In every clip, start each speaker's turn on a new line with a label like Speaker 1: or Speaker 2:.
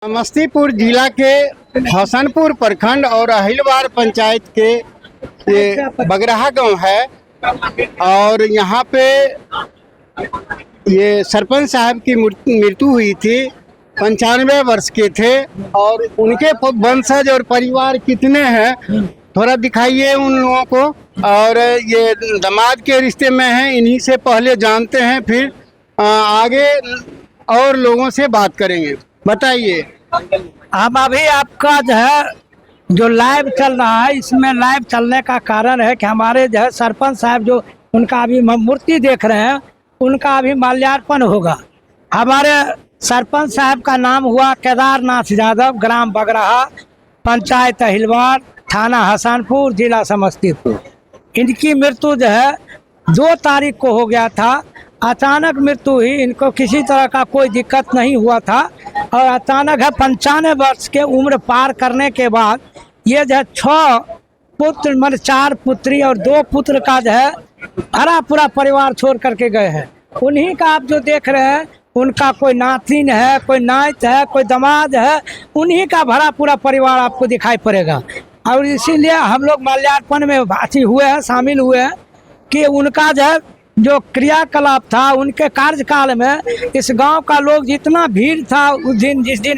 Speaker 1: समस्तीपुर जिला के हसनपुर प्रखंड और अहिलवार पंचायत के ये बगराहा गांव है और यहाँ पे ये सरपंच साहब की मृत्यु हुई थी। 95 वर्ष के थे और उनके वंशज और परिवार कितने हैं थोड़ा दिखाइए उन लोगों को। और ये दामाद के रिश्ते में हैं, इन्हीं से पहले जानते हैं, फिर आगे और लोगों से बात करेंगे। बताइए।
Speaker 2: हम अभी आपका जो है जो लाइव चल रहा है, इसमें लाइव चलने का कारण है कि हमारे जो है सरपंच साहब जो उनका अभी मूर्ति देख रहे हैं, उनका अभी माल्यार्पण होगा। हमारे सरपंच साहब का नाम हुआ केदारनाथ यादव, ग्राम बगराहा, पंचायत अहिलवार, थाना हसनपुर, जिला समस्तीपुर। इनकी मृत्यु जो है 2 तारीख को हो गया था। अचानक मृत्यु हुई, इनको किसी तरह का कोई दिक्कत नहीं हुआ था और अचानक है 95 वर्ष के उम्र पार करने के बाद ये जो है 6 पुत्र मतलब 4 पुत्री और 2 पुत्र का जो है भरा पूरा परिवार छोड़ करके गए हैं। उन्हीं का आप जो देख रहे हैं, उनका कोई नातिन है, कोई नात है, कोई दामाद है, उन्हीं का भरा पूरा परिवार आपको दिखाई पड़ेगा। और इसीलिए हम लोग माल्यार्पण में भागी हुए हैं, शामिल हुए हैं कि उनका जो है जो क्रियाकलाप था उनके कार्यकाल में इस गांव का लोग जितना भीड़ था उस दिन, जिस दिन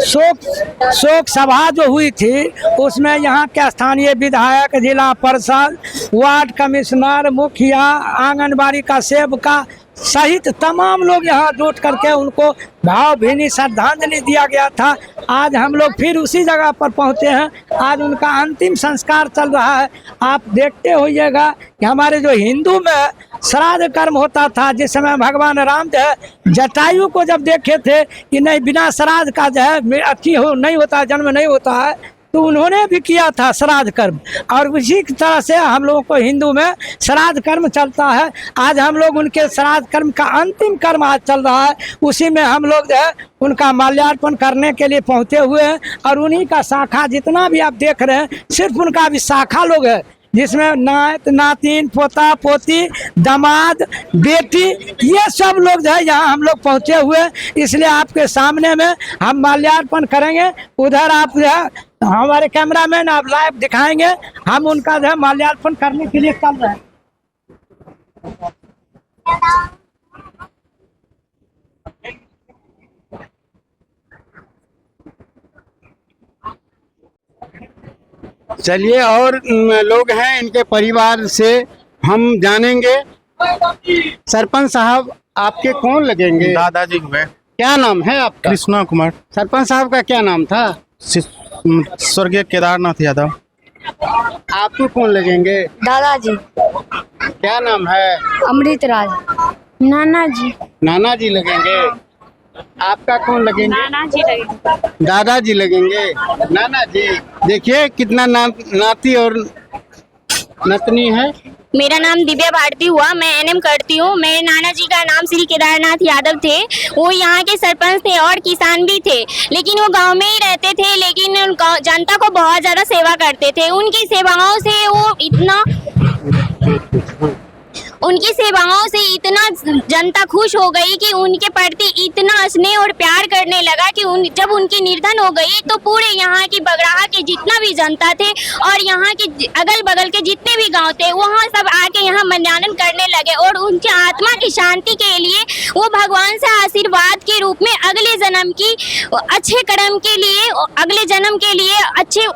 Speaker 2: शोक सभा जो हुई थी, उसमें यहाँ के स्थानीय विधायक, जिला परिषद, वार्ड कमिश्नर, मुखिया, आंगनबाड़ी का सेवका सहित तमाम लोग यहाँ जुट करके उनको भावभीनी श्रद्धांजलि दिया गया था। आज हम लोग फिर उसी जगह पर पहुँचे हैं। आज उनका अंतिम संस्कार चल रहा है। आप देखते होइएगा कि हमारे जो हिंदू में श्राद्ध कर्म होता था, जिस समय भगवान राम जो है जटायु को जब देखे थे कि नहीं बिना श्राद्ध का जो है अच्छी हो नहीं होता, जन्म नहीं होता है, तो उन्होंने भी किया था श्राद्ध कर्म। और उसी तरह से हम लोगों को हिंदू में श्राद्ध कर्म चलता है। आज हम लोग उनके श्राद्ध कर्म का अंतिम कर्म आज चल रहा है, उसी में हम लोग जो है उनका माल्यार्पण करने के लिए पहुंचे हुए हैं। और उन्हीं का शाखा जितना भी आप देख रहे हैं, सिर्फ उनका भी शाखा लोग है, जिसमें नात, नातिन, पोता, पोती, दामाद, बेटी, ये सब लोग जो है यहाँ हम लोग पहुँचे हुए हैं। इसलिए आपके सामने में हम माल्यार्पण करेंगे। उधर आप जो है हमारे कैमरामैन आप लाइव दिखाएंगे। हम उनका जो है माल्यार्पण करने के लिए चल रहे हैं।
Speaker 1: चलिए और लोग हैं इनके परिवार से हम जानेंगे। सरपंच साहब आपके कौन लगेंगे?
Speaker 3: दादाजी हुए।
Speaker 1: क्या नाम है आपका?
Speaker 3: कृष्णा कुमार।
Speaker 1: सरपंच साहब का क्या नाम था?
Speaker 3: स्वर्गीय केदारनाथ यादव।
Speaker 1: आपको कौन लगेंगे?
Speaker 4: दादाजी।
Speaker 1: क्या नाम है?
Speaker 4: अमृत राज। नाना जी।
Speaker 1: नाना जी लगेंगे। आपका कौन लगेंगे?
Speaker 4: नाना जी लगेंगे।
Speaker 1: दादाजी लगेंगे। नाना जी देखिए कितना नाती और नतनी है।
Speaker 4: मेरा नाम दिव्या भारती हुआ, मैं एनएम करती हूँ। मेरे नाना जी का नाम श्री केदारनाथ यादव थे। वो यहाँ के सरपंच थे और किसान भी थे, लेकिन वो गांव में ही रहते थे, लेकिन जनता को बहुत ज़्यादा सेवा करते थे। उनकी सेवाओं से इतना जनता खुश हो गई कि उनके प्रति इतना स्नेह और प्यार करने लगा कि जब उनकी निर्धन हो गई तो पूरे यहाँ की बगराहा के जितना भी जनता थे और यहाँ के अगल बगल के जितने भी गांव थे, वहाँ सब आके यहाँ माल्यार्पण करने लगे। और उनकी आत्मा की शांति के लिए वो भगवान से आशीर्वाद के रूप में अगले जन्म की अच्छे कर्म के लिए, अगले जन्म के लिए अच्छे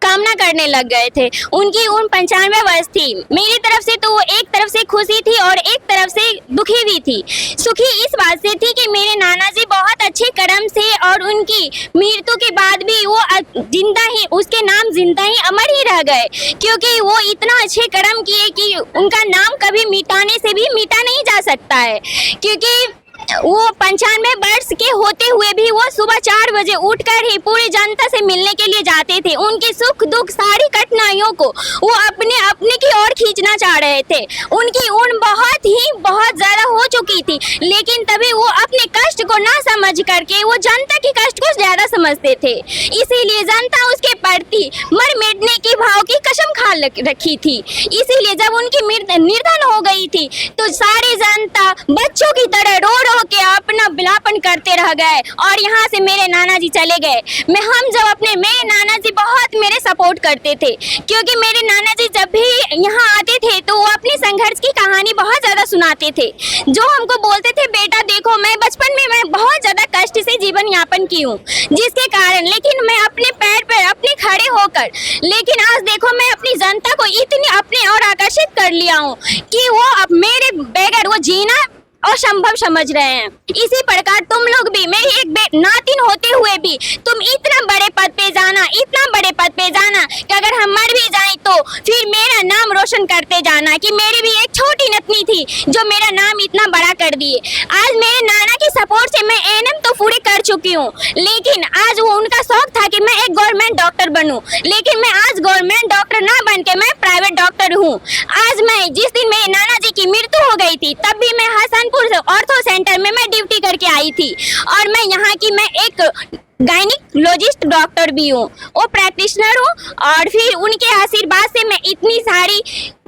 Speaker 4: कामना करने लग गए थे। उनकी उम्र 95 वर्ष थी। मेरी तरफ से तो वो एक तरफ से खुशी थी और एक तरफ से दुखी भी थी। सुखी इस बात से थी कि मेरे नाना जी बहुत अच्छे कर्म से और उनकी मृत्यु के बाद भी वो जिंदा ही, उसके नाम जिंदा ही अमर ही रह गए, क्योंकि वो इतना अच्छे कर्म किए कि उनका नाम कभी मिटाने से भी मिटा नहीं जा सकता है। क्योंकि वो 95 वर्ष के होते हुए भी वो सुबह 4 बजे उठकर ही पूरी जनता से मिलने के लिए जाते थे। उनके सुख दुख सारी कठिनाइयों को वो अपने की ओर खींचना चाह रहे थे। उनकी उम्र बहुत ज़्यादा हो चुकी थी, लेकिन तभी वो अपने कष्ट को ना समझ करके वो जनता के कष्ट को ज़्यादा समझते थे। इसीलिए जनता उसके प्रति मर मिटने की भाव की कसम खा रखी थी। इसीलिए जब उनकी निर्धन हो गई थी तो सारी जनता बच्चों की तरह रो होके अपना विलापन करते रह गए और यहाँ से मेरे नाना जी चले गए। मेरे नाना जी बहुत मेरे सपोर्ट करते थे, क्योंकि मेरे नाना जी जब भी यहाँ आते थे तो वो अपने संघर्ष की कहानी बहुत ज़्यादा सुनाते थे, जो हमको बोलते थे बेटा देखो मैं बचपन में मैं बहुत ज़्यादा कष्ट से जीवन यापन की हूँ, जिसके कारण लेकिन मैं अपने पैर पर अपने खड़े होकर, लेकिन आज देखो मैं अपनी जनता को इतनी अपने और आकर्षित कर लिया हूँ कि वो अब मेरे बगैर वो जीना असंभव समझ रहे हैं। इसी प्रकार तुम लोग भी, मेरी एक नातिन होते हुए भी तुम इतना बड़े पद पे जाना, इतना बड़े पद पे जाना कि अगर हम मर भी जाएं तो फिर मेरा नाम रोशन करते जाना कि मेरी भी एक छोटी नतनी थी जो मेरा नाम इतना बड़ा कर दिए। आज मेरे नाना की सपोर्ट से मैं एएनएम तो पूरी कर चुकी हूँ, लेकिन आज वो उनका शौक था कि मैं एक गवर्नमेंट डॉक्टर बनूं, लेकिन मैं आज गवर्नमेंट डॉक्टर ना बन के मैं प्राइवेट डॉक्टर हूँ। आज मैं जिस दिन मेरे नाना जी की मृत्यु हो गई थी तब भी मैं हसनपुर ऑर्थो सेंटर में मैं ड्यूटी करके आई थी, और मैं यहाँ की मैं एक गायनिकोलॉजिस्ट डॉक्टर भी हूँ, वो प्रैक्टिशनर हूँ। और फिर उनके आशीर्वाद से मैं इतनी सारी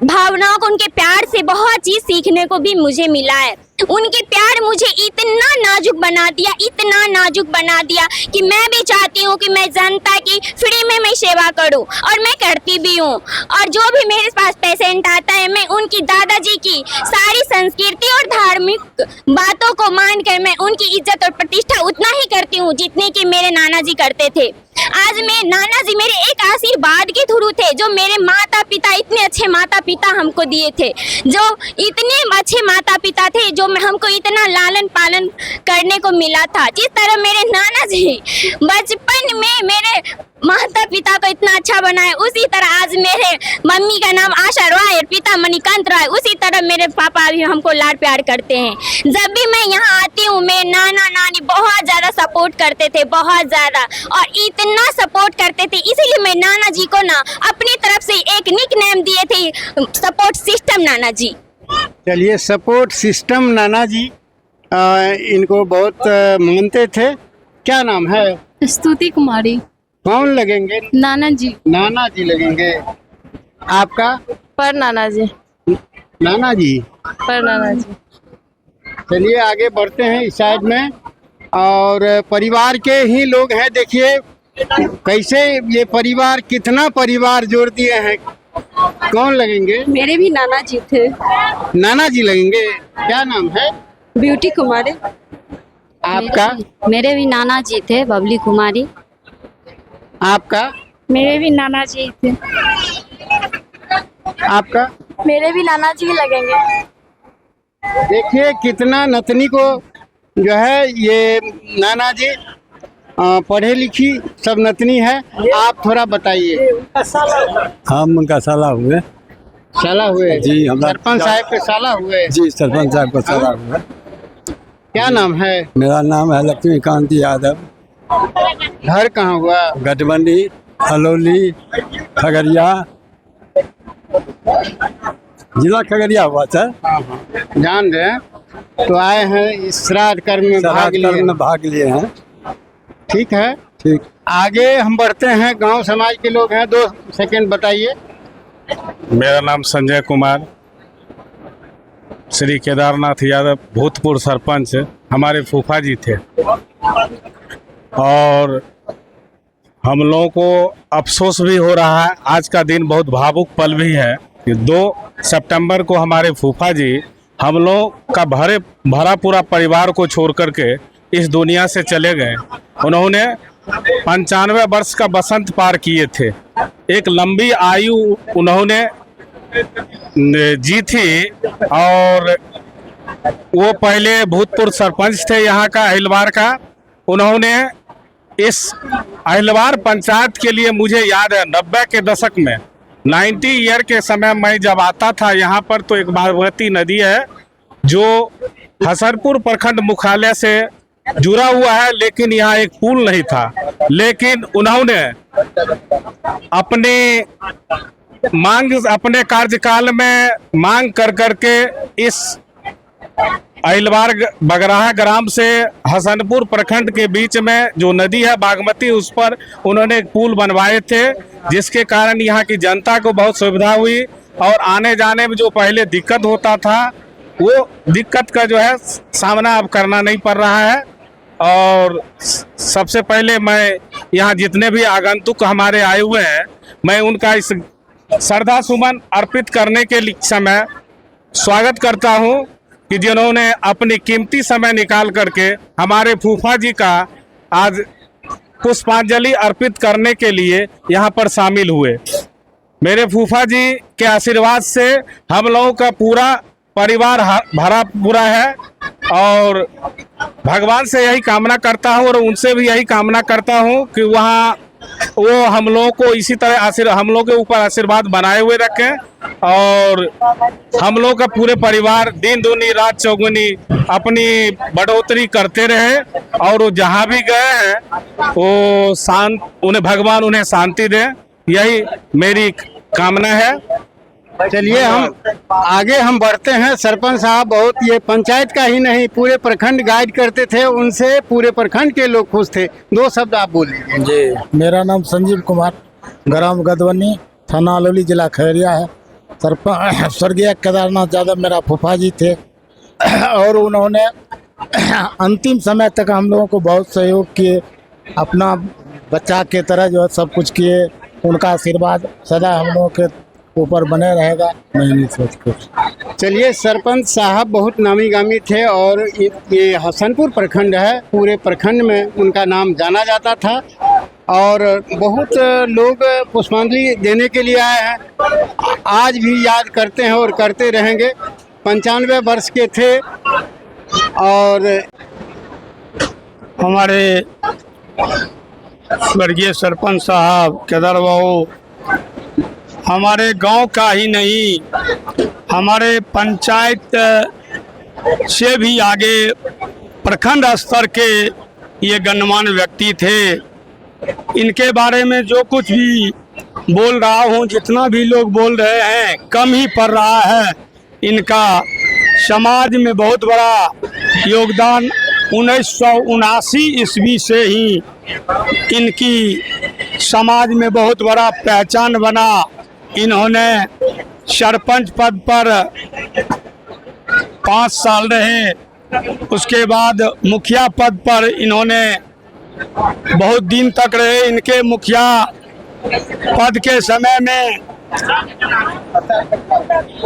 Speaker 4: भावनाओं को, उनके प्यार से बहुत चीज़ सीखने को भी मुझे मिला है। उनके प्यार मुझे इतना नाजुक बना दिया, इतना नाजुक बना दिया कि मैं भी चाहती हूँ कि मैं जनता की फ्री में मैं सेवा करूँ, और मैं करती भी हूँ। और जो भी मेरे पास पेशेंट आता है मैं उनकी दादाजी की सारी संस्कृति और धार्मिक बातों को मानकर मैं उनकी इज्जत और प्रतिष्ठा उतना ही करती हूँ जितने कि मेरे नाना जी करते थे। आज मैं नाना जी मेरे एक आशीर्वाद के थ्रू थे, जो मेरे माता पिता इतने अच्छे माता पिता हमको दिए थे, जो इतने अच्छे माता पिता थे, जो हमको इतना लालन पालन करने को मिला था। जिस तरह मेरे नाना जी बचपन में मेरे माता पिता को इतना अच्छा बनाए, उसी तरह आज मेरे मम्मी का नाम आशा रॉय और पिता मणिकांत रॉय, उसी तरह मेरे पापा भी हमको लाड प्यार करते हैं। जब भी मैं यहाँ आती हूँ मेरे नाना नानी बहुत ज़्यादा सपोर्ट करते थे, बहुत ज़्यादा, और इतना सपोर्ट करते थे, इसीलिए मैं नाना जी को ना अपनी तरफ से एक निक नेम दिए थे, सपोर्ट सिस्टम नाना जी।
Speaker 1: चलिए, सपोर्ट सिस्टम नाना जी इनको बहुत मानते थे। क्या नाम है?
Speaker 5: स्तुति कुमारी।
Speaker 1: कौन लगेंगे?
Speaker 5: नाना जी।
Speaker 1: नाना जी लगेंगे। आपका?
Speaker 5: पर नाना जी।
Speaker 1: नाना जी।
Speaker 5: पर नाना जी।
Speaker 1: चलिए आगे बढ़ते हैं इस साइड में, और परिवार के ही लोग हैं। देखिए कैसे ये परिवार, कितना परिवार जोड़ दिए हैं। कौन लगेंगे?
Speaker 5: मेरे भी नाना जी थे।
Speaker 1: नाना जी लगेंगे। क्या नाम है?
Speaker 5: ब्यूटी कुमारी।
Speaker 1: आपका?
Speaker 6: मेरे भी नाना जी थे, बबली कुमारी।
Speaker 1: आपका?
Speaker 5: मेरे भी नाना जी थे।
Speaker 1: आपका?
Speaker 5: मेरे भी नाना जी लगेंगे।
Speaker 1: देखिए कितना नतनी को जो है ये नाना जी पढ़े लिखी सब नतनी है। आप थोड़ा बताइए।
Speaker 7: हम उनका साला हुए।
Speaker 1: साला हुए?
Speaker 7: जी, हम
Speaker 1: सरपंच साहब के साला हुए।
Speaker 7: जी, सरपंच साहब का साला हुए।
Speaker 1: क्या नाम है?
Speaker 7: मेरा नाम है लक्ष्मीकांत यादव।
Speaker 1: घर कहाँ हुआ?
Speaker 7: गठबंडी, अलौली, खगड़िया, जिला खगड़िया हुआ सर।
Speaker 1: जान रहे हैं। तो आए हैं इस श्राद्ध कर्म में
Speaker 7: भाग लिए हैं।
Speaker 1: ठीक है,
Speaker 7: ठीक।
Speaker 1: आगे हम बढ़ते हैं। गांव समाज के लोग हैं, 2 सेकंड बताइए।
Speaker 8: मेरा नाम संजय कुमार, श्री केदारनाथ यादव, भूतपूर्व सरपंच, हमारे फूफा जी थे। और हम लोगों को अफसोस भी हो रहा है, आज का दिन बहुत भावुक पल भी है कि 2 सितंबर को हमारे फूफा जी हम लोग का भरा पूरा परिवार को छोड़ करके इस दुनिया से चले गए। उन्होंने 95 वर्ष का बसंत पार किए थे। एक लंबी आयु उन्होंने जी थी, और वो पहले भूतपूर्व सरपंच थे यहाँ का, अहिलवार का। उन्होंने इस अहिलवार पंचायत के लिए, मुझे याद है 90 के दशक में 90 ईयर के समय मैं जब आता था यहाँ पर, तो एक बागमती नदी है जो हसनपुर प्रखंड मुख्यालय से जुड़ा हुआ है, लेकिन यहाँ एक पुल नहीं था। लेकिन उन्होंने अपने कार्यकाल में मांग कर करके इस अहिलवार बगराहा ग्राम से हसनपुर प्रखंड के बीच में जो नदी है बागमती, उस पर उन्होंने एक पुल बनवाए थे, जिसके कारण यहाँ की जनता को बहुत सुविधा हुई। और आने जाने में जो पहले दिक्कत होता था वो दिक्कत का जो है सामना अब करना नहीं पड़ रहा है। और सबसे पहले मैं यहाँ जितने भी आगंतुक हमारे आए हुए हैं, मैं उनका इस श्रद्धा सुमन अर्पित करने के समय स्वागत करता हूँ कि जिन्होंने अपनी कीमती समय निकाल करके हमारे फूफा जी का आज पुष्पांजलि अर्पित करने के लिए यहाँ पर शामिल हुए। मेरे फूफा जी के आशीर्वाद से हम लोगों का पूरा परिवार भरा पूरा है और भगवान से यही कामना करता हूँ और उनसे भी यही कामना करता हूँ कि वहाँ वो हम लोगों को इसी तरह हम लोगों के ऊपर आशीर्वाद बनाए हुए रखें और हम लोग का पूरे परिवार दिन दूनी रात चौगुनी अपनी बढ़ोतरी करते रहे और वो जहाँ भी गए हैं वो उन्हें भगवान उन्हें शांति दे, यही मेरी कामना है।
Speaker 1: चलिए हम आगे हम बढ़ते हैं। सरपंच साहब बहुत ये पंचायत का ही नहीं पूरे प्रखंड गाइड करते थे, उनसे पूरे प्रखंड के लोग खुश थे। 2 शब्द आप बोलिए।
Speaker 9: जी, मेरा नाम संजीव कुमार, ग्राम गदवनी, थाना अलौली, जिला खगड़िया है। सरपंच स्वर्गीय केदारनाथ यादव मेरा फूफा जी थे और उन्होंने अंतिम समय तक हम लोगों को बहुत सहयोग किए, अपना बच्चा के तरह जो है सब कुछ किए। उनका आशीर्वाद सदा हम लोगों के ऊपर बने रहेगा, मैं नहीं सोच कुछ।
Speaker 1: चलिए सरपंच साहब बहुत नामी गामी थे और ये हसनपुर प्रखंड है, पूरे प्रखंड में उनका नाम जाना जाता था और बहुत लोग पुष्पांजलि देने के लिए आए हैं। आज भी याद करते हैं और करते रहेंगे। 95 वर्ष के थे और
Speaker 7: हमारे स्वर्गीय सरपंच साहब केदार बाबू हमारे गांव का ही नहीं, हमारे पंचायत से भी आगे प्रखंड स्तर के ये गणमान्य व्यक्ति थे। इनके बारे में जो कुछ भी बोल रहा हूँ, जितना भी लोग बोल रहे हैं, कम ही पड़ रहा है। इनका समाज में बहुत बड़ा योगदान 1979 ईस्वी से ही इनकी समाज में बहुत बड़ा पहचान बना। इन्होंने सरपंच पद पर 5 साल रहे, उसके बाद मुखिया पद पर इन्होंने बहुत दिन तक रहे। इनके मुखिया पद के समय में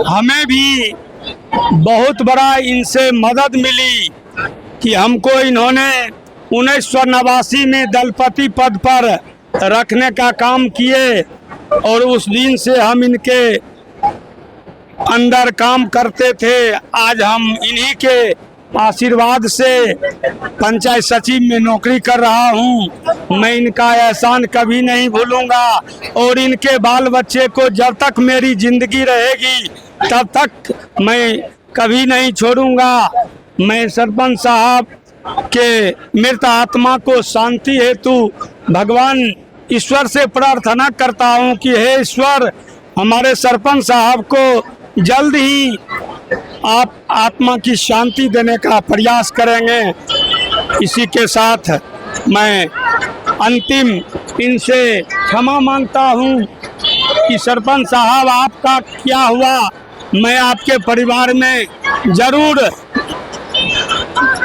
Speaker 7: हमें भी बहुत बड़ा इनसे मदद मिली कि हमको इन्होंने 1989 में दलपति पद पर रखने का काम किए और उस दिन से हम इनके अंदर काम करते थे। आज हम इन्हीं के आशीर्वाद से पंचायत सचिव में नौकरी कर रहा हूं। मैं इनका एहसान कभी नहीं भूलूंगा और इनके बाल बच्चे को जब तक मेरी जिंदगी रहेगी तब तक मैं कभी नहीं छोड़ूंगा। मैं सरपंच साहब के मृत आत्मा को शांति हेतु भगवान ईश्वर से प्रार्थना करता हूं कि हे ईश्वर, हमारे सरपंच साहब को जल्द ही आप आत्मा की शांति देने का प्रयास करेंगे। इसी के साथ मैं अंतिम इनसे क्षमा मांगता हूं कि सरपंच साहब आपका क्या हुआ, मैं आपके परिवार में जरूर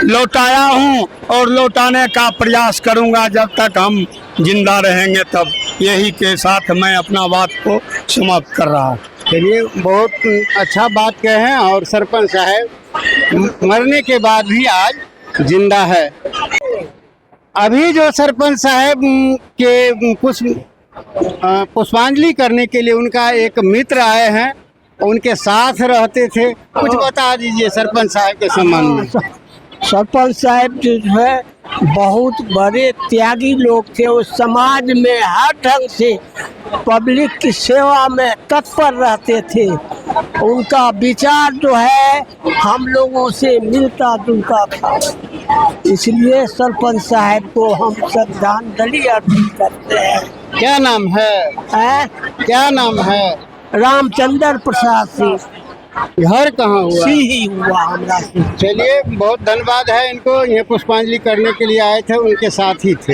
Speaker 7: लौटाया हूं और लौटाने का प्रयास करूंगा जब तक हम जिंदा रहेंगे तब। यही के साथ मैं अपना बात को समाप्त कर रहा हूँ।
Speaker 1: चलिए बहुत अच्छा बात कहे हैं और सरपंच साहब मरने के बाद भी आज जिंदा है। अभी जो सरपंच साहब के पुष्पांजलि करने के लिए उनका एक मित्र आए हैं, उनके साथ रहते थे, कुछ बता दीजिए सरपंच साहब के संबंध में।
Speaker 2: सरपंच साहब जो है बहुत बड़े त्यागी लोग थे। उस समाज में हर ढंग से पब्लिक की सेवा में तत्पर रहते थे। उनका विचार जो है हम लोगों से मिलता जुलता था, इसलिए सरपंच साहब को हम श्रद्धांजलि अर्पित करते हैं।
Speaker 1: क्या नाम है? क्या नाम है?
Speaker 2: रामचंद्र प्रसाद सिंह।
Speaker 1: घर कहाँ हुआ?
Speaker 2: ही हुआ हमारा।
Speaker 1: चलिए बहुत धन्यवाद है इनको, ये पुष्पांजलि करने के लिए आए थे, उनके साथ ही थे।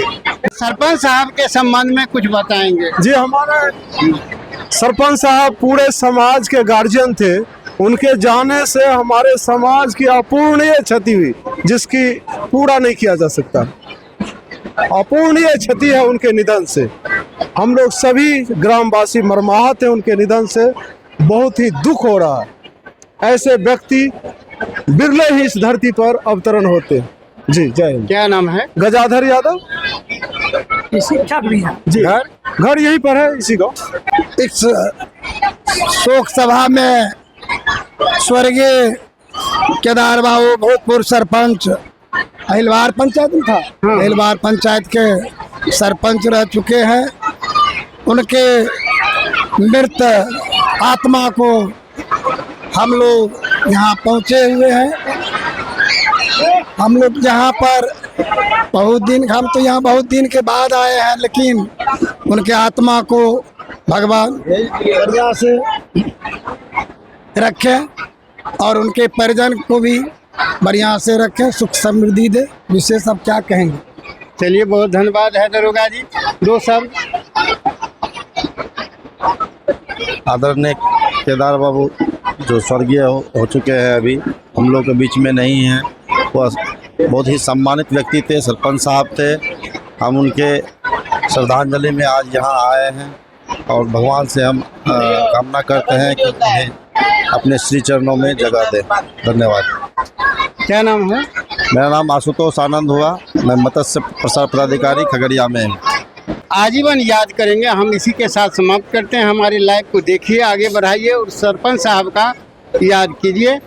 Speaker 1: सरपंच साहब के संबंध में कुछ बताएंगे?
Speaker 10: जी, हमारे सरपंच साहब पूरे समाज के गार्जियन थे उनके जाने से हमारे समाज की अपूर्णीय क्षति हुई, जिसकी पूरा नहीं किया जा सकता। अपूर्णीय क्षति है उनके निधन से। हम लोग सभी ग्रामवासी मर्माहत हैं उनके निधन से, बहुत ही दुख हो रहा है। ऐसे व्यक्ति बिरले ही इस धरती पर अवतरण होते। जी जय हिंद।
Speaker 1: क्या नाम है?
Speaker 10: गजाधर यादव।
Speaker 2: शिक्षक भी है।
Speaker 10: जी घर यहीं पर है, इसी गाँव।
Speaker 9: इस शोक सभा में स्वर्गीय केदार बाबू भूतपूर्व सरपंच, अहिलवार पंचायत में था, अहिलवार पंचायत के सरपंच रह चुके हैं। उनके मृत आत्मा को हम लोग यहाँ पहुँचे हुए हैं। हम लोग यहाँ पर हम तो यहाँ बहुत दिन के बाद आए हैं, लेकिन उनके आत्मा को भगवान बढ़िया से रखें और उनके परिजन को भी बढ़िया से रखें, सुख समृद्धि दे। विशेष अब क्या कहेंगे।
Speaker 1: चलिए, बहुत धन्यवाद है दरोगा जी। दो शब्द।
Speaker 11: आदरणीय केदार बाबू जो स्वर्गीय हो चुके हैं, अभी हम लोग के बीच में नहीं हैं। वह बहुत ही सम्मानित व्यक्ति थे, सरपंच साहब थे। हम उनके श्रद्धांजलि में आज यहाँ आए हैं और भगवान से हम कामना करते हैं कि उन्हें अपने श्री चरणों में जगह दें। धन्यवाद।
Speaker 1: क्या नाम है?
Speaker 11: मेरा नाम आशुतोष आनंद हुआ। मैं मत्स्य प्रसार पदाधिकारी खगड़िया में हूँ।
Speaker 1: आजीवन याद करेंगे। हम इसी के साथ समाप्त करते हैं। हमारी लाइव को देखिए, आगे बढ़ाइए और सरपंच साहब का याद कीजिए।